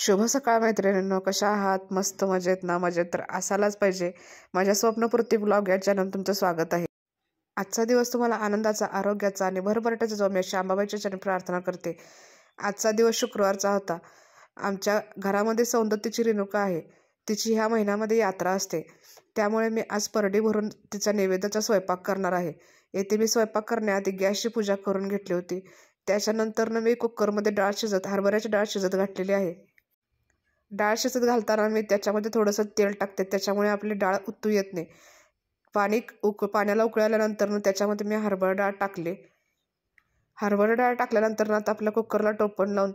शुभ सकाळ मैत्रिणींनो, कशा आहात? मस्त मजेत ना? मजेत तर असायलाच पाहिजे. माझ्या स्वप्नपूर्ती ब्लॉग या चॅनल तुमचं स्वागत आहे. आजचा दिवस तुम्हाला आनंदाचा, आरोग्याचा आणि भरभराटीचा जाऊ मी अशी अंबाबाईच्या चरणी प्रार्थना करते. आजचा दिवस शुक्रवारचा होता. आमच्या घरामध्ये सौंदत्तीची रेणुका आहे. तिची ह्या महिन्यामध्ये यात्रा असते. त्यामुळे मी आज परडी भरून तिचा नैवेद्याचा स्वयंपाक करणार आहे. येथे मी स्वयंपाक करण्याआधी गॅसची पूजा करून घेतली होती. त्याच्यानंतरनं मी कुकरमध्ये हरभऱ्याची डाळ शिजत घातलेली आहे. डाळ शिजत घालताना मी त्याच्यामध्ये थोडंसं तेल टाकते, त्याच्यामुळे आपली डाळ उतू येत नाही. पाण्याला उकळल्यानंतर त्याच्यामध्ये मी हरभरा डाळ टाकले. हरभरा डाळ टाकल्यानंतर आता आपल्या कुकरला टोपण लावून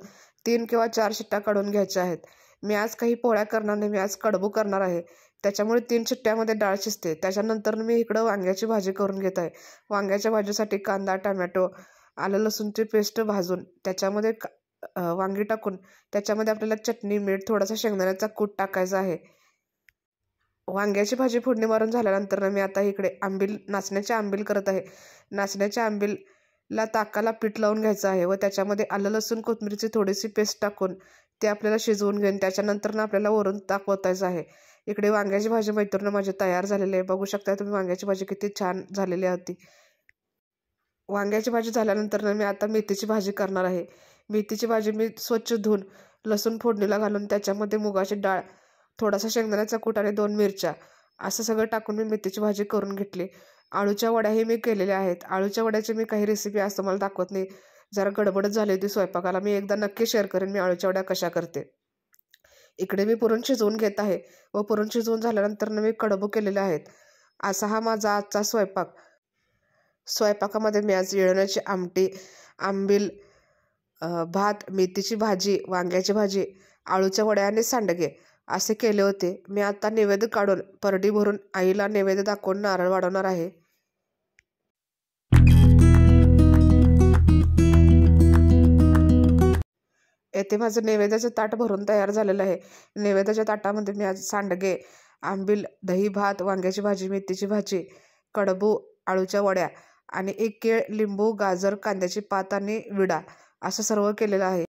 3 किंवा 4 शिट्ट्या काढून घ्यायच्या आहेत. मी आज काही पोळ्या करणार नाही, मी आज कडबू करणार आहे. त्याच्यामुळे 3 शिट्ट्यामध्ये डाळ शिजते. त्याच्यानंतर मी इकडं वांग्याची भाजी करून घेत आहे. वांग्याच्या भाजीसाठी कांदा, टमॅटो, आलं लसूणची पेस्ट भाजून त्याच्यामध्ये वांगी टाकून त्याच्यामध्ये आपल्याला चटणी, मीठ, थोडासा शेंगदाण्याचा कूट टाकायचा आहे. वांग्याची भाजी फोडणी मारून झाल्यानंतर मी आता इकडे नाचण्याचे आंबील करत आहे. नाचण्याच्या आंबीलला ताकाला पीठ लावून घ्यायचं आहे व त्याच्यामध्ये आलं लसूण कोथिंबीरची थोडीशी पेस्ट टाकून ते आपल्याला शिजवून घेऊन त्याच्यानंतर आपल्याला वरून ताक ओतायचं आहे. इकडे वांग्याची भाजी मैत्रीण माझी तयार झालेली आहे. बघू शकता तुम्ही वांग्याची भाजी किती छान झालेली होती. वांग्याची भाजी झाल्यानंतर मी आता मेथीची भाजी करणार आहे. मेथीची भाजी मी स्वच्छ धुवून लसूण फोडणीला घालून त्याच्यामध्ये मुगाची डाळ, थोडासा शेंगदाण्याचा कूट आणि 2 मिरच्या असं सगळं टाकून मी मेथीची भाजी करून घेतली. आळूच्या वड्याही मी केलेल्या आहेत. आळूच्या वड्याची मी काही रेसिपी आज तुम्हाला दाखवत नाही, जरा गडबडच झाली होती स्वयंपाकाला. मी एकदा नक्की शेअर करेन मी आळूच्या वड्या कशा करते. इकडे मी पुरण शिजवून घेत आहे व पुरण शिजवून झाल्यानंतर मी कडबू केलेले आहेत. असा हा माझा आजचा स्वयंपाक. स्वयंपाकामध्ये मी आज येळवण्याची आमटी, आंबील, भात, मेथीची भाजी, वांग्याची भाजी, आळूच्या वड्या आणि सांडगे असे केले होते. मी आता नैवेद्य काढून परडी भरून आईला नैवेद्य दाखवून नारळ वाढवणार आहे. येथे माझं नैवेद्याचं ताट भरून तयार झालेलं आहे. नैवेद्याच्या ताटामध्ये मी आज सांडगे, आंबील, दही, भात, वांग्याची भाजी, मेथीची भाजी, कडबू, आळूच्या वड्या आणि 1 केळ, लिंबू, गाजर, कांद्याची पात आणि विडा असं सर्व केलेलं आहे.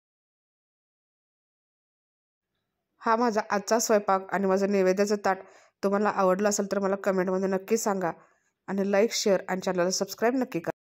हा माझा आजचा स्वयंपाक आणि माझं नैवेद्याचं ताट तुम्हाला आवडलं असेल तर मला कमेंटमध्ये नक्की सांगा आणि लाईक, शेअर आणि चॅनलला सबस्क्राईब नक्की करा.